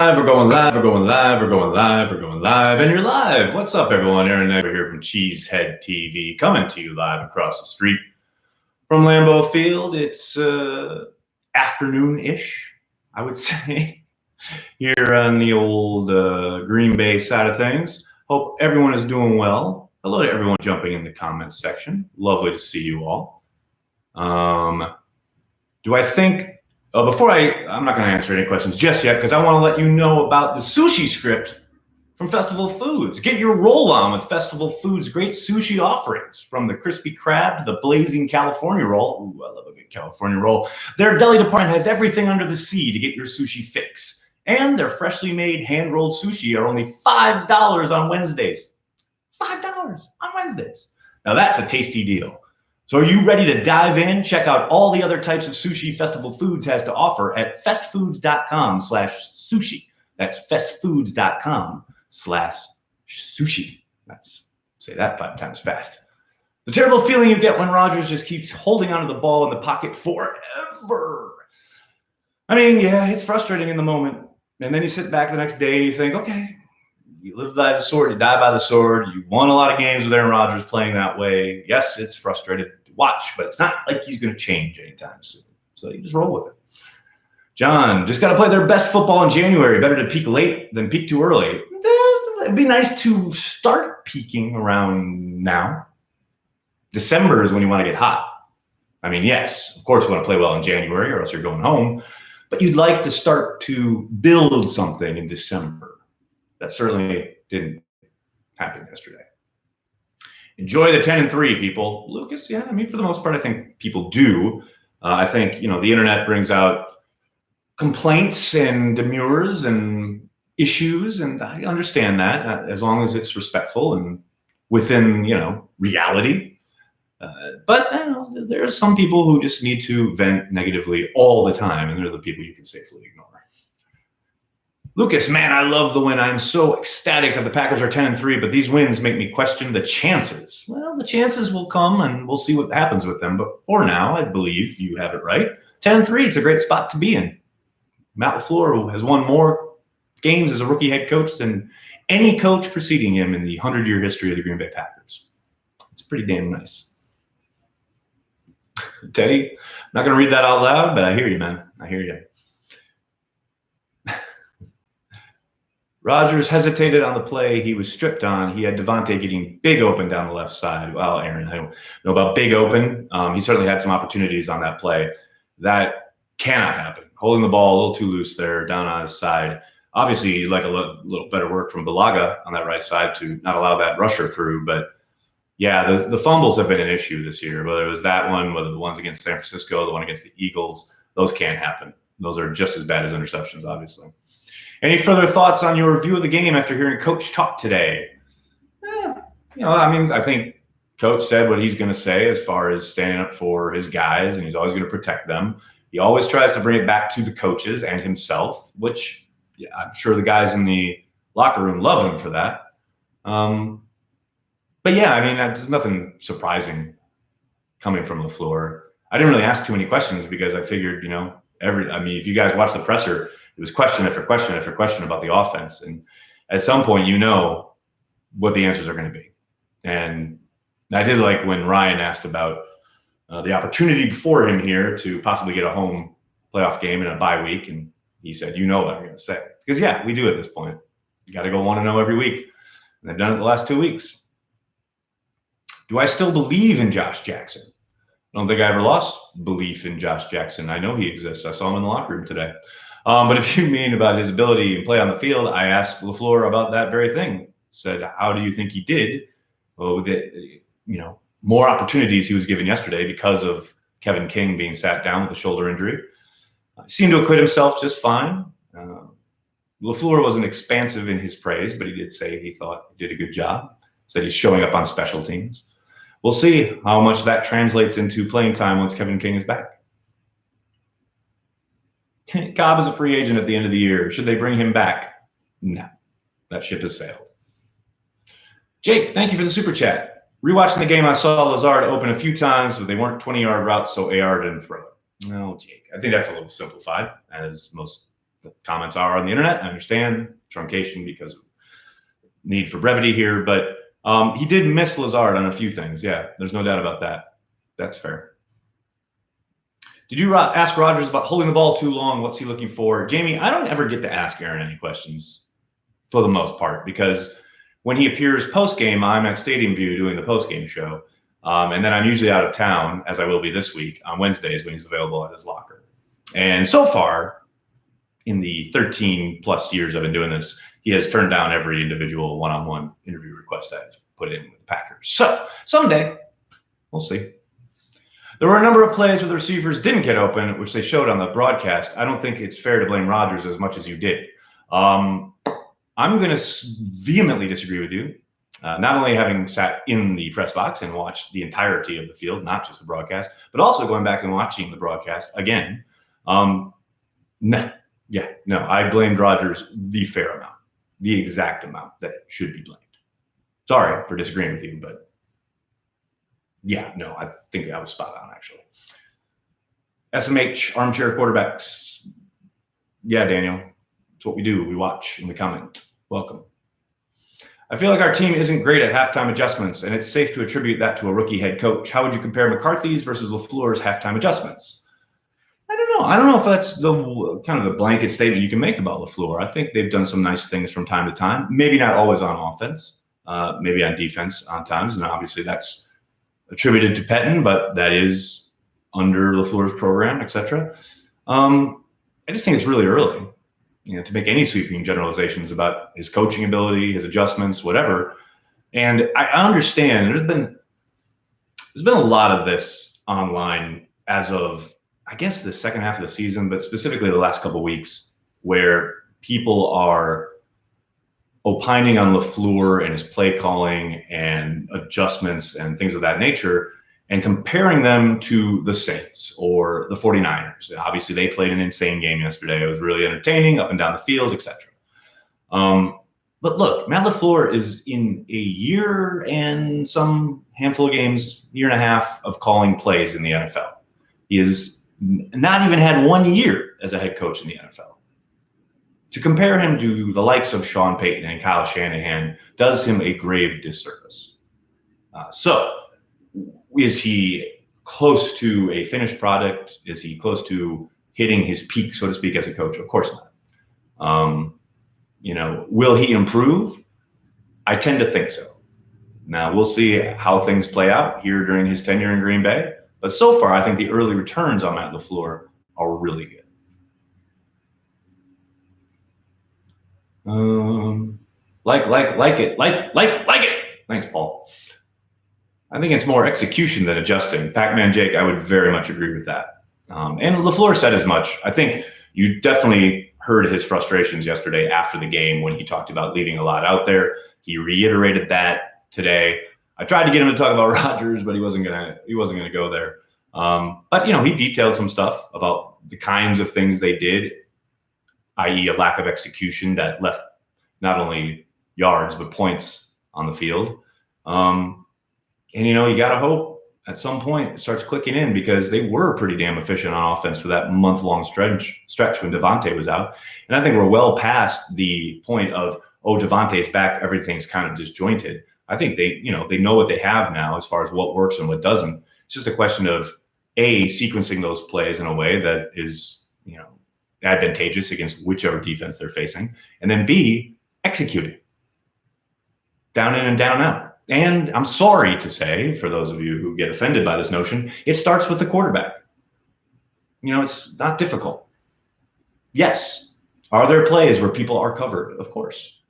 We're going live, we're going live, we're going live, we're going live, and you're live. What's up, everyone? Aaron Egbert here from Cheesehead TV, coming to you live across the street from Lambeau Field. It's afternoon-ish, I would say, here on the old Green Bay side of things. Hope everyone is doing well. Hello to everyone jumping in the comments section. Lovely to see you all. Do I think... before I'm not going to answer any questions just yet because I want to let you know about the sushi script from Festival Foods. Get your roll on with Festival Foods' great sushi offerings, from the crispy crab to the blazing California roll. Ooh, I love a good California roll. Their deli department has everything under the sea to get your sushi fix. And their freshly made hand-rolled sushi are only $5 on Wednesdays. $5 on Wednesdays. Now that's a tasty deal. So are you ready to dive in? Check out all the other types of sushi Festival Foods has to offer at festfoods.com/sushi. That's festfoods.com/sushi. Say that 5 times fast. The terrible feeling you get when Rodgers just keeps holding onto the ball in the pocket forever. I mean, yeah, it's frustrating in the moment. And then you sit back the next day and you think, okay, you live by the sword, you die by the sword. You won a lot of games with Aaron Rodgers playing that way. Yes, it's frustrating to watch, but it's not like he's going to change anytime soon. So you just roll with it. John, just got to play their best football in January. Better to peak late than peak too early. It'd be nice to start peaking around now. December is when you want to get hot. I mean, yes, of course you want to play well in January or else you're going home, but you'd like to start to build something in December. That certainly didn't happen yesterday. Enjoy the 10-3, people. Lucas, yeah, I mean, for the most part, I think people do. I think, the internet brings out complaints and demurs and issues, and I understand that as long as it's respectful and within, reality. But there are some people who just need to vent negatively all the time, and they're the people you can safely ignore. Lucas, man, I love the win. I'm so ecstatic that the Packers are 10-3, but these wins make me question the chances. Well, the chances will come, and we'll see what happens with them. But for now, I believe you have it right. 10-3, it's a great spot to be in. Matt LaFleur has won more games as a rookie head coach than any coach preceding him in the 100-year history of the Green Bay Packers. It's pretty damn nice. Teddy, I'm not going to read that out loud, but I hear you, man. I hear you. Rodgers hesitated on the play he was stripped on. He had Devontae getting big open down the left side. Well, Aaron, I don't know about big open. He certainly had some opportunities on that play. That cannot happen. Holding the ball a little too loose there down on his side. Obviously, you'd like a little better work from Balaga on that right side to not allow that rusher through. But, yeah, the fumbles have been an issue this year, whether it was that one, whether the ones against San Francisco, the one against the Eagles. Those can't happen. Those are just as bad as interceptions, obviously. Any further thoughts on your review of the game after hearing Coach talk today? I think Coach said what he's going to say as far as standing up for his guys, and he's always going to protect them. He always tries to bring it back to the coaches and himself, which I'm sure the guys in the locker room love him for that. But, yeah, there's nothing surprising coming from LaFleur. I didn't really ask too many questions because I figured, if you guys watch the presser, it was question after question after question about the offense. And at some point, what the answers are going to be. And I did like when Ryan asked about the opportunity before him here to possibly get a home playoff game in a bye week. And he said, what I'm going to say. Because, yeah, we do at this point. You got to go 1-0 every week. And they've done it the last 2 weeks. Do I still believe in Josh Jackson? I don't think I ever lost belief in Josh Jackson. I know he exists. I saw him in the locker room today. But if you mean about his ability to play on the field, I asked LaFleur about that very thing. Said, how do you think he did? Well, with the, more opportunities he was given yesterday because of Kevin King being sat down with a shoulder injury. He seemed to acquit himself just fine. LaFleur wasn't expansive in his praise, but he did say he thought he did a good job. Said he's showing up on special teams. We'll see how much that translates into playing time once Kevin King is back. Cobb is a free agent at the end of the year. Should they bring him back? No, that ship has sailed. Jake, thank you for the super chat. Rewatching the game, I saw Lazard open a few times, but they weren't 20-yard routes, so AR didn't throw it. No, Jake, I think that's a little simplified, as most the comments are on the internet. I understand truncation because of need for brevity here, but he did miss Lazard on a few things. Yeah, there's no doubt about that. That's fair. Did you ask Rodgers about holding the ball too long? What's he looking for? Jamie, I don't ever get to ask Aaron any questions for the most part, because when he appears post-game, I'm at Stadium View doing the post-game show. And then I'm usually out of town, as I will be this week, on Wednesdays when he's available at his locker. And so far, in the 13 plus years I've been doing this, he has turned down every individual one-on-one interview request I've put in with the Packers. So someday, we'll see. There were a number of plays where the receivers didn't get open, which they showed on the broadcast. I don't think it's fair to blame Rodgers as much as you did. I'm going to vehemently disagree with you. Not only having sat in the press box and watched the entirety of the field, not just the broadcast, but also going back and watching the broadcast again. No, I blamed Rodgers the fair amount, the exact amount that should be blamed. Sorry for disagreeing with you, but yeah, no, I think I was spot on, actually. SMH, armchair quarterbacks. Yeah, Daniel, it's what we do. We watch and we comment. Welcome. I feel like our team isn't great at halftime adjustments, and it's safe to attribute that to a rookie head coach. How would you compare McCarthy's versus LaFleur's halftime adjustments? I don't know. I don't know if that's the kind of the blanket statement you can make about LaFleur. I think they've done some nice things from time to time. Maybe not always on offense, maybe on defense on times, and obviously that's attributed to Pettin, but that is under LaFleur's program, etc. I just think it's really early, to make any sweeping generalizations about his coaching ability, his adjustments, whatever. And I understand there's been a lot of this online as of, I guess, the second half of the season, but specifically the last couple of weeks, where people are opining on LaFleur and his play calling and adjustments and things of that nature, and comparing them to the Saints or the 49ers. Obviously, they played an insane game yesterday. It was really entertaining, up and down the field, etc. But look, Matt LaFleur is in a year and some handful of games, year and a half of calling plays in the NFL. He has not even had 1 year as a head coach in the NFL. To compare him to the likes of Sean Payton and Kyle Shanahan does him a grave disservice. So is he close to a finished product? Is he close to hitting his peak, so to speak, as a coach? Of course not. Will he improve? I tend to think so. Now, we'll see how things play out here during his tenure in Green Bay. But so far, I think the early returns on Matt LaFleur are really good. Like it. Thanks, Paul. I think it's more execution than adjusting. Pac-Man Jake, I would very much agree with that. And LaFleur said as much. I think you definitely heard his frustrations yesterday after the game when he talked about leaving a lot out there. He reiterated that today. I tried to get him to talk about Rodgers, but he wasn't gonna go there. But he detailed some stuff about the kinds of things they did, i.e. a lack of execution that left not only yards, but points on the field. And you got to hope at some point it starts clicking in, because they were pretty damn efficient on offense for that month-long stretch when Devontae was out. And I think we're well past the point of, Devontae's back, everything's kind of disjointed. I think they know what they have now as far as what works and what doesn't. It's just a question of sequencing those plays in a way that is, advantageous against whichever defense they're facing, and then B, executing down in and down out. And I'm sorry to say, for those of you who get offended by this notion, it starts with the quarterback. It's not difficult. Yes. Are there plays where people are covered? Of course.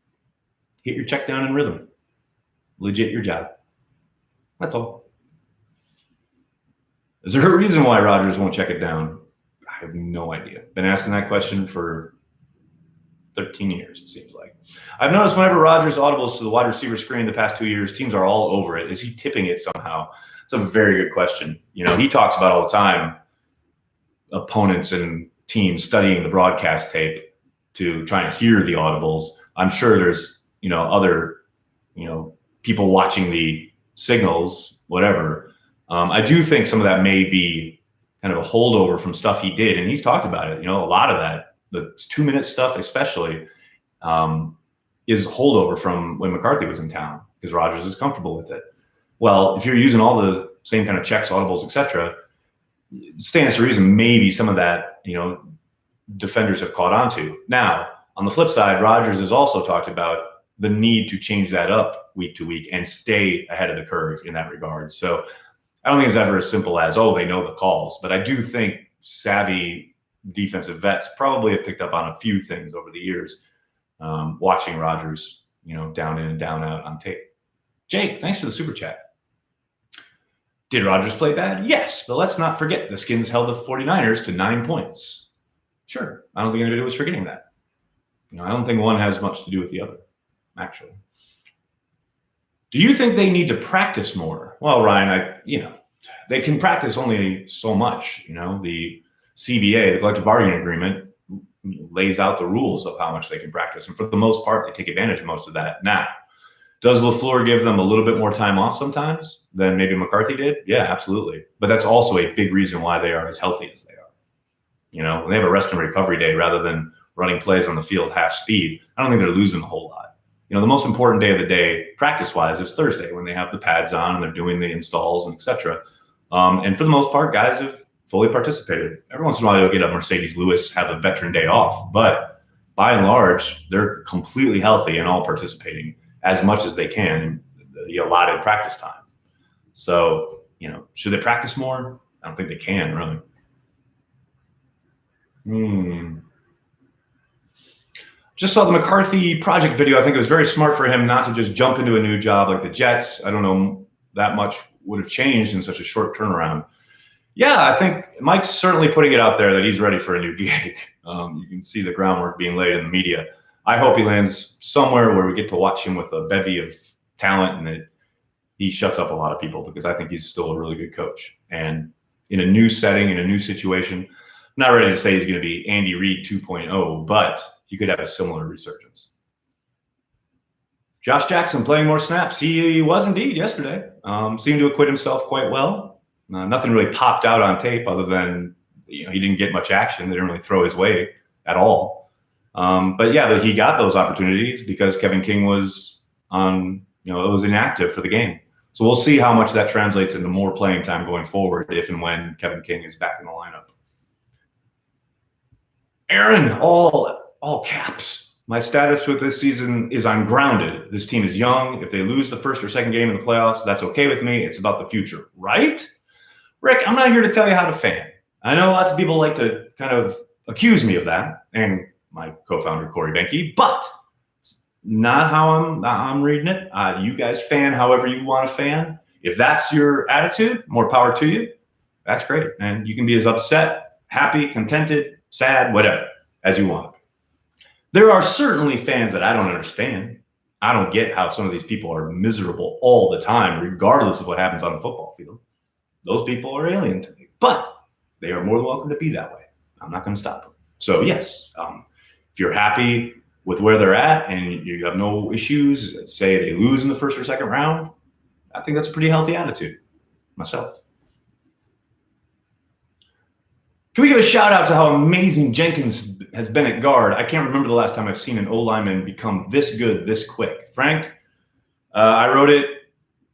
Hit your check down in rhythm. Legit your job. That's all. Is there a reason why Rodgers won't check it down? I have no idea. Been asking that question for 13 years, it seems like. I've noticed whenever Rodgers audibles to the wide receiver screen the past 2 years, teams are all over it. Is he tipping it somehow? It's a very good question. He talks about all the time opponents and teams studying the broadcast tape to try and hear the audibles. I'm sure there's, other, people watching the signals, whatever. I do think some of that may be kind of a holdover from stuff he did, and he's talked about it. A lot of that the 2-minute stuff especially is holdover from when McCarthy was in town because Rodgers is comfortable with it. Well, if you're using all the same kind of checks, audibles, etc., it stands to reason maybe some of that, defenders have caught on to. Now, on the flip side, Rodgers has also talked about the need to change that up week to week and stay ahead of the curve in that regard. So I don't think it's ever as simple as, they know the calls. But I do think savvy defensive vets probably have picked up on a few things over the years, watching Rodgers, down in and down out on tape. Jake, thanks for the super chat. Did Rodgers play bad? Yes, but let's not forget the Skins held the 49ers to 9 points. Sure, I don't think anybody was forgetting that. I don't think one has much to do with the other, actually. Do you think they need to practice more? Well, Ryan, they can practice only so much. The CBA, the collective bargaining agreement, lays out the rules of how much they can practice. And for the most part, they take advantage of most of that. Now, does LaFleur give them a little bit more time off sometimes than maybe McCarthy did? Yeah, absolutely. But that's also a big reason why they are as healthy as they are. When they have a rest and recovery day rather than running plays on the field half speed, I don't think they're losing a whole lot. The most important day of the day, practice-wise, is Thursday when they have the pads on and they're doing the installs and et cetera. And for the most part, guys have fully participated. Every once in a while, you'll get a Mercedes Lewis have a veteran day off. But by and large, they're completely healthy and all participating as much as they can in the allotted practice time. So, should they practice more? I don't think they can, really. Just saw the McCarthy project video. I think it was very smart for him not to just jump into a new job like the Jets. I don't know that much would have changed in such a short turnaround. Yeah, I think Mike's certainly putting it out there that he's ready for a new gig. You can see the groundwork being laid in the media. I hope he lands somewhere where we get to watch him with a bevy of talent and that he shuts up a lot of people, because I think he's still a really good coach. And in a new setting, in a new situation, I'm not ready to say he's going to be Andy Reid 2.0, but he could have a similar resurgence. Josh Jackson playing more snaps. He was indeed yesterday. Seemed to acquit himself quite well. Nothing really popped out on tape other than he didn't get much action. They didn't really throw his way at all. But yeah, he got those opportunities because Kevin King was on, it was inactive for the game. So we'll see how much that translates into more playing time going forward if and when Kevin King is back in the lineup. Aaron, all caps. My status with this season is I'm grounded. This team is young. If they lose the first or second game in the playoffs, that's okay with me. It's about the future, right? Rick, I'm not here to tell you how to fan. I know lots of people like to kind of accuse me of that, and my co-founder, Corey Benke, but it's not how I'm reading it. You guys fan however you want to fan. If that's your attitude, more power to you. That's great. And you can be as upset, happy, contented, sad, whatever, as you want. There are certainly fans that I don't understand. I don't get how some of these people are miserable all the time, regardless of what happens on the football field. Those people are alien to me, but they are more than welcome to be that way. I'm not going to stop them. So yes, if you're happy with where they're at and you have no issues, say they lose in the first or second round, I think that's a pretty healthy attitude myself. Can we give a shout out to how amazing Jenkins has been at guard? I can't remember the last time I've seen an O-lineman become this good, this quick. Frank, I wrote it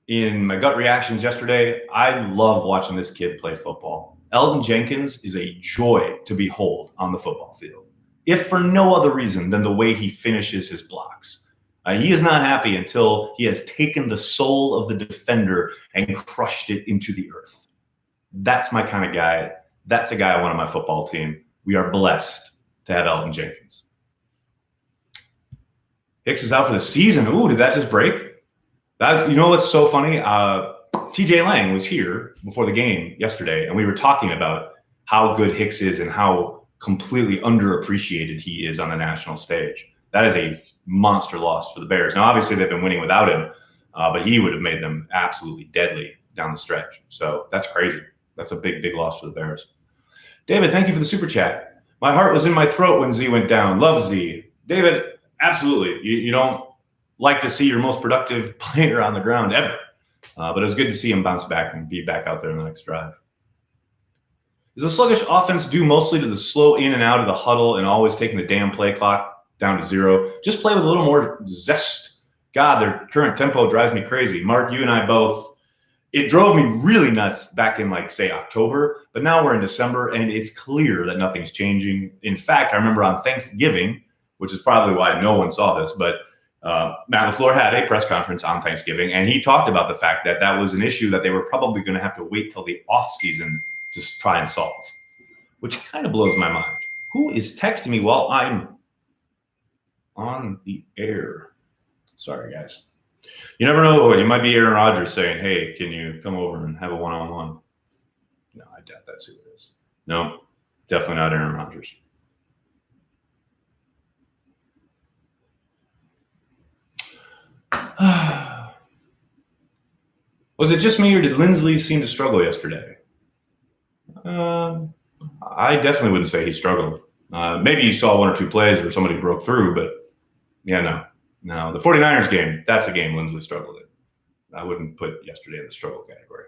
in my gut reactions yesterday. I love watching this kid play football. Elgton Jenkins is a joy to behold on the football field, if for no other reason than the way he finishes his blocks. He is not happy until he has taken the soul of the defender and crushed it into the earth. That's my kind of guy. That's a guy I want on my football team. We are blessed to have Elgton Jenkins. Hicks is out for the season. Ooh, did that just break? You know what's so funny? TJ Lang was here before the game yesterday, and we were talking about how good Hicks is and how completely underappreciated he is on the national stage. That is a monster loss for the Bears. Now, obviously, they've been winning without him, but he would have made them absolutely deadly down the stretch. So that's crazy. That's a big, big loss for the Bears. David, thank you for the super chat. My heart was in my throat when Z went down. Love Z. David, absolutely. You don't like to see your most productive player on the ground ever. But it was good to see him bounce back and be back out there in the next drive. Is the sluggish offense due mostly to the slow in and out of the huddle and always taking the damn play clock down to 0? Just play with a little more zest. God, their current tempo drives me crazy. Mark, you and I both. It drove me really nuts back in, like, say, October, but now we're in December, and it's clear that nothing's changing. In fact, I remember on Thanksgiving, which is probably why no one saw this, but Matt LaFleur had a press conference on Thanksgiving, and he talked about the fact that that was an issue that they were probably going to have to wait till the offseason to try and solve, which kind of blows my mind. Who is texting me while I'm on the air? Sorry, guys. You never know. You might be Aaron Rodgers saying, hey, can you come over and have a one-on-one? No, I doubt that's who it is. No, definitely not Aaron Rodgers. Was it just me, or did Lindsley seem to struggle yesterday? I definitely wouldn't say he struggled. Maybe you saw 1 or 2 plays where somebody broke through, but yeah, no. The 49ers game, that's the game Lindsley struggled in. I wouldn't put yesterday in the struggle category.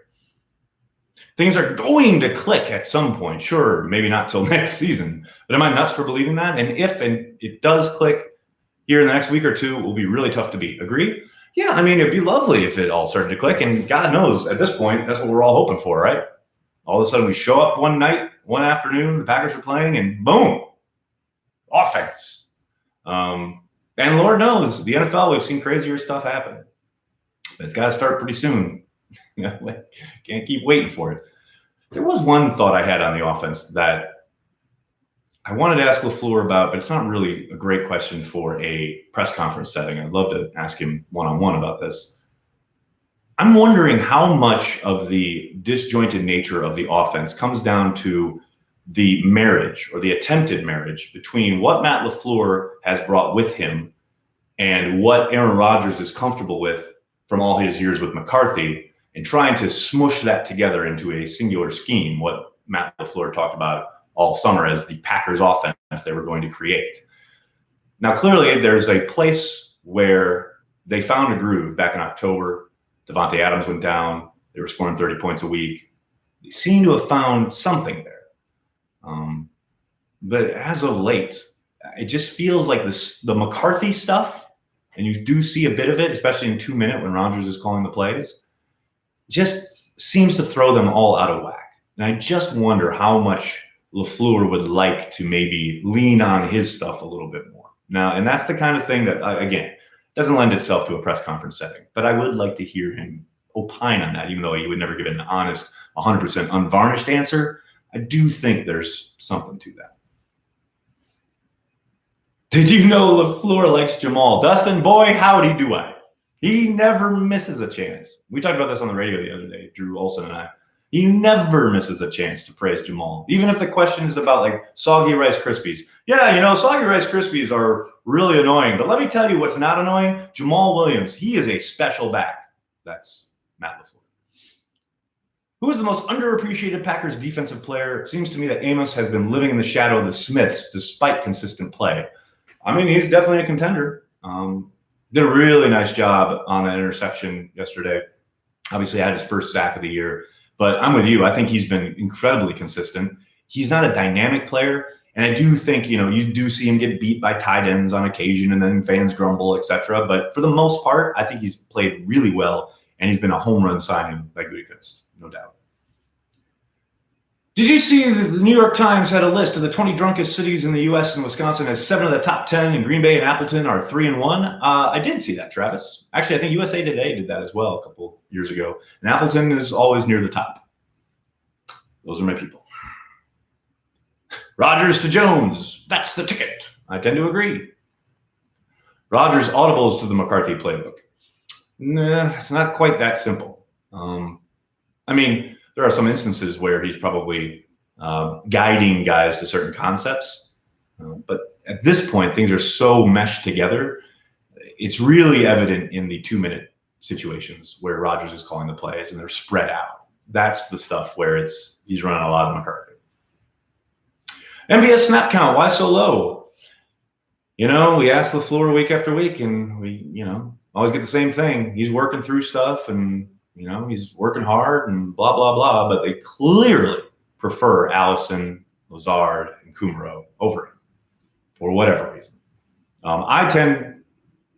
Things are going to click at some point. Sure, maybe not till next season, but am I nuts for believing that? And if it does click here in the next week or two, it will be really tough to beat. Agree? Yeah, I mean, it'd be lovely if it all started to click, and God knows at this point, that's what we're all hoping for, right? All of a sudden we show up one night, one afternoon, the Packers are playing, and boom, offense. And Lord knows, the NFL, we've seen crazier stuff happen. But it's got to start pretty soon. Can't keep waiting for it. There was one thought I had on the offense that I wanted to ask LaFleur about, but it's not really a great question for a press conference setting. I'd love to ask him one-on-one about this. I'm wondering how much of the disjointed nature of the offense comes down to the marriage, or the attempted marriage, between what Matt LaFleur has brought with him and what Aaron Rodgers is comfortable with from all his years with McCarthy, and trying to smush that together into a singular scheme, what Matt LaFleur talked about all summer as the Packers offense they were going to create. Now, clearly, there's a place where they found a groove back in October. Devontae Adams went down. They were scoring 30 points a week. They seem to have found something there. But as of late, it just feels like the McCarthy stuff, and you do see a bit of it, especially in 2 minute when Rodgers is calling the plays, just seems to throw them all out of whack. And I just wonder how much LaFleur would like to maybe lean on his stuff a little bit more. Now, and that's the kind of thing that, again, doesn't lend itself to a press conference setting, but I would like to hear him opine on that, even though he would never give an honest, 100% unvarnished answer. I do think there's something to that. Did you know LaFleur likes Jamal? Dustin, boy, howdy do I. He never misses a chance. We talked about this on the radio the other day, Drew Olson and I. He never misses a chance to praise Jamal, even if the question is about, like, soggy Rice Krispies. Yeah, soggy Rice Krispies are really annoying, but let me tell you what's not annoying. Jamal Williams, he is a special back. That's Matt LaFleur. Who is the most underappreciated Packers defensive player? It seems to me that Amos has been living in the shadow of the Smiths despite consistent play. I mean, he's definitely a contender. Did a really nice job on that interception yesterday. Obviously had his first sack of the year. But I'm with you. I think he's been incredibly consistent. He's not a dynamic player. And I do think, you do see him get beat by tight ends on occasion, and then fans grumble, etc. But for the most part, I think he's played really well, and he's been a home run signing by Gutekunst, no doubt. Did you see that the New York Times had a list of the 20 drunkest cities in the U.S. and Wisconsin, as 7 of the top 10 in Green Bay and Appleton are 3-1? I did see that, Travis. Actually, I think USA Today did that as well a couple years ago. And Appleton is always near the top. Those are my people. Rodgers to Jones. That's the ticket. I tend to agree. Rodgers audibles to the McCarthy playbook. Nah, it's not quite that simple. There are some instances where he's probably guiding guys to certain concepts. But at this point, things are so meshed together. It's really evident in the 2 minute situations where Rodgers is calling the plays and they're spread out. That's the stuff where he's running a lot of McCarthy. MVS snap count, why so low? We ask LaFleur week after week, and we, always get the same thing. He's working through stuff, and he's working hard and blah, blah, blah, but they clearly prefer Allison, Lazard, and Kumaro over him for whatever reason.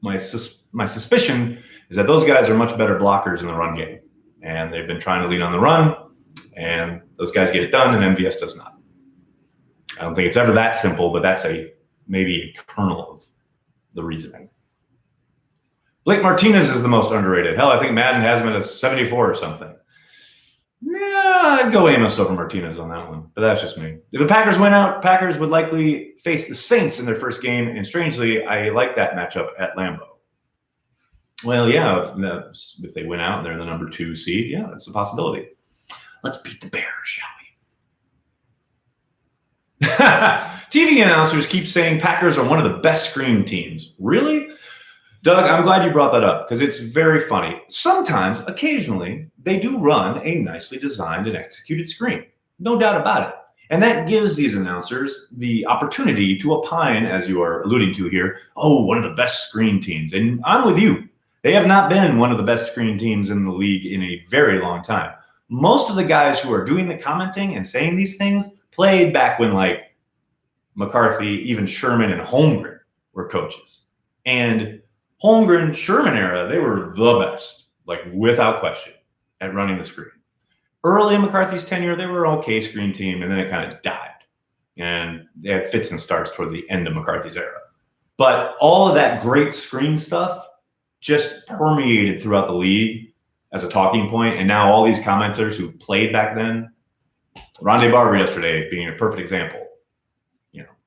My suspicion is that those guys are much better blockers in the run game, and they've been trying to lead on the run, and those guys get it done, and MVS does not. I don't think it's ever that simple, but that's maybe a kernel of the reasoning. Blake Martinez is the most underrated. Hell, I think Madden has him at a 74 or something. Yeah, I'd go Amos over Martinez on that one, but that's just me. If the Packers win out, Packers would likely face the Saints in their first game, and strangely, I like that matchup at Lambeau. Well, yeah, if they win out and they're the number 2 seed, yeah, that's a possibility. Let's beat the Bears, shall we? TV announcers keep saying Packers are one of the best screen teams. Really? Doug, I'm glad you brought that up because it's very funny. Sometimes, occasionally, they do run a nicely designed and executed screen. No doubt about it. And that gives these announcers the opportunity to opine, as you are alluding to here, oh, one of the best screen teams. And I'm with you. They have not been one of the best screen teams in the league in a very long time. Most of the guys who are doing the commenting and saying these things played back when, like, McCarthy, even Sherman and Holmgren were coaches. And Holmgren, Sherman era, they were the best, like without question, at running the screen. Early in McCarthy's tenure, they were an okay screen team, and then it kind of died. And they had fits and starts towards the end of McCarthy's era. But all of that great screen stuff just permeated throughout the league as a talking point. And now all these commenters who played back then, Rondé Barber yesterday being a perfect example,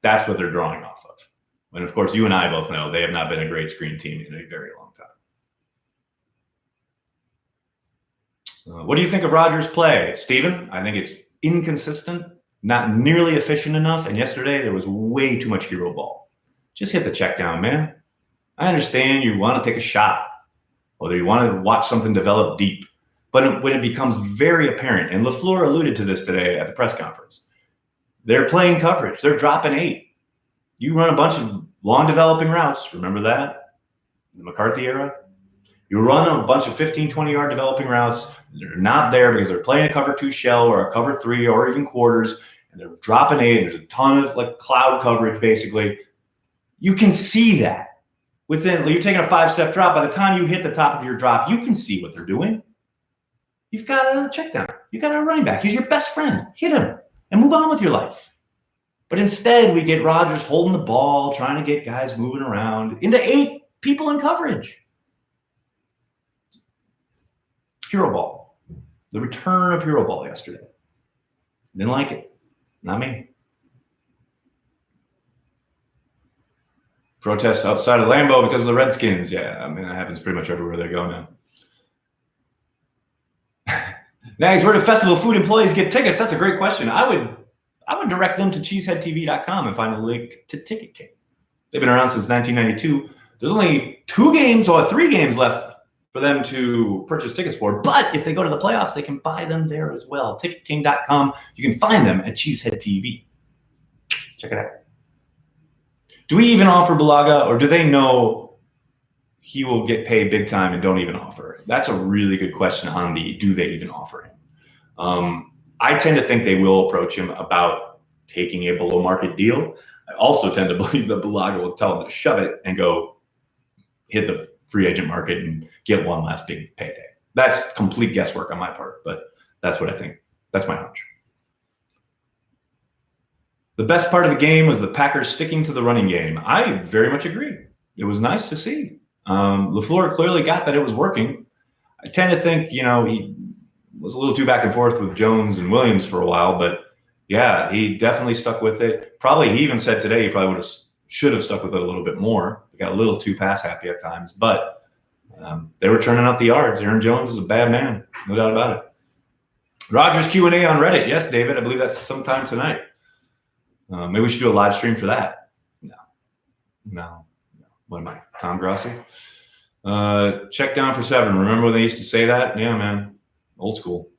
that's what they're drawing off of. And of course, you and I both know they have not been a great screen team in a very long time. What do you think of Rodgers' play? Steven, I think it's inconsistent, not nearly efficient enough. And yesterday, there was way too much hero ball. Just hit the check down, man. I understand you want to take a shot, or you want to watch something develop deep. But when it becomes very apparent, and LaFleur alluded to this today at the press conference, they're playing coverage. They're dropping 8. You run a bunch of long developing routes. Remember that? In the McCarthy era? You run a bunch of 15, 20-yard developing routes. They're not there because they're playing a cover 2 shell or a cover 3 or even quarters, and they're dropping 8. There's a ton of like cloud coverage, basically. You can see that. You're taking a 5-step drop. By the time you hit the top of your drop, you can see what they're doing. You've got a check down. You've got a running back. He's your best friend. Hit him and move on with your life. But instead, we get Rodgers holding the ball, trying to get guys moving around into 8 people in coverage. Hero ball. The return of hero ball yesterday. Didn't like it. Not me. Protests outside of Lambeau because of the Redskins. Yeah, I mean, that happens pretty much everywhere they go now. Nags, where do festival food employees get tickets? That's a great question. I would direct them to cheeseheadtv.com and find a link to Ticket King. They've been around since 1992. There's only 3 games left for them to purchase tickets for. But if they go to the playoffs, they can buy them there as well. TicketKing.com. You can find them at Cheesehead TV. Check it out. Do we even offer Bulaga, or do they know he will get paid big time and don't even offer it? That's a really good question on the do they even offer him. I tend to think they will approach him about taking a below market deal. I also tend to believe that Bulaga will tell him to shove it and go hit the free agent market and get one last big payday. That's complete guesswork on my part, but that's what I think. That's my hunch. The best part of the game was the Packers sticking to the running game. I very much agree. It was nice to see. LaFleur clearly got that it was working. I tend to think, he was a little too back and forth with Jones and Williams for a while, but yeah, he definitely stuck with it. Probably he even said today he probably should have stuck with it a little bit more. He got a little too pass happy at times, but they were turning out the yards. Aaron Jones is a bad man, no doubt about it. Rodgers Q&A on Reddit. Yes, David, I believe that's sometime tonight. Maybe we should do a live stream for that. No. What am I, Tom Grossi? Check down for 7. Remember when they used to say that? Yeah, man. Old school.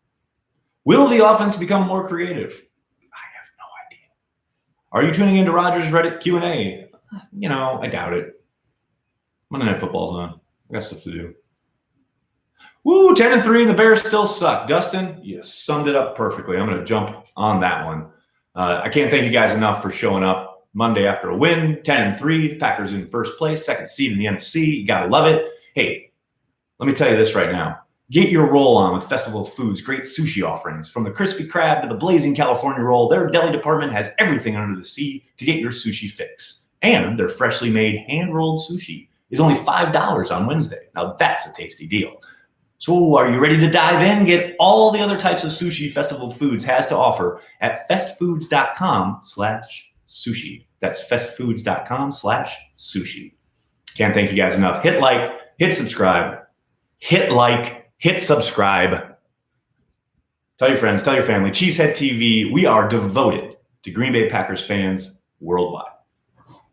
Will the offense become more creative? I have no idea. Are you tuning into Rodgers Reddit Q&A? I doubt it. Monday Night Football's on. I got stuff to do. Woo, 10-3, and the Bears still suck. Dustin, you summed it up perfectly. I'm going to jump on that one. I can't thank you guys enough for showing up Monday after a win. 10-3, Packers in first place, second seed in the NFC. You got to love it. Hey, let me tell you this right now. Get your roll on with Festival of Foods' great sushi offerings. From the crispy crab to the blazing California roll, their deli department has everything under the sea to get your sushi fix. And their freshly made hand-rolled sushi is only $5 on Wednesday. Now that's a tasty deal. So are you ready to dive in? Get all the other types of sushi Festival of Foods has to offer at festfoods.com/sushi. That's festfoods.com/sushi. Can't thank you guys enough. Hit like, hit subscribe, hit subscribe. Tell your friends, tell your family. Cheesehead TV, we are devoted to Green Bay Packers fans worldwide.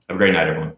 Have a great night, everyone.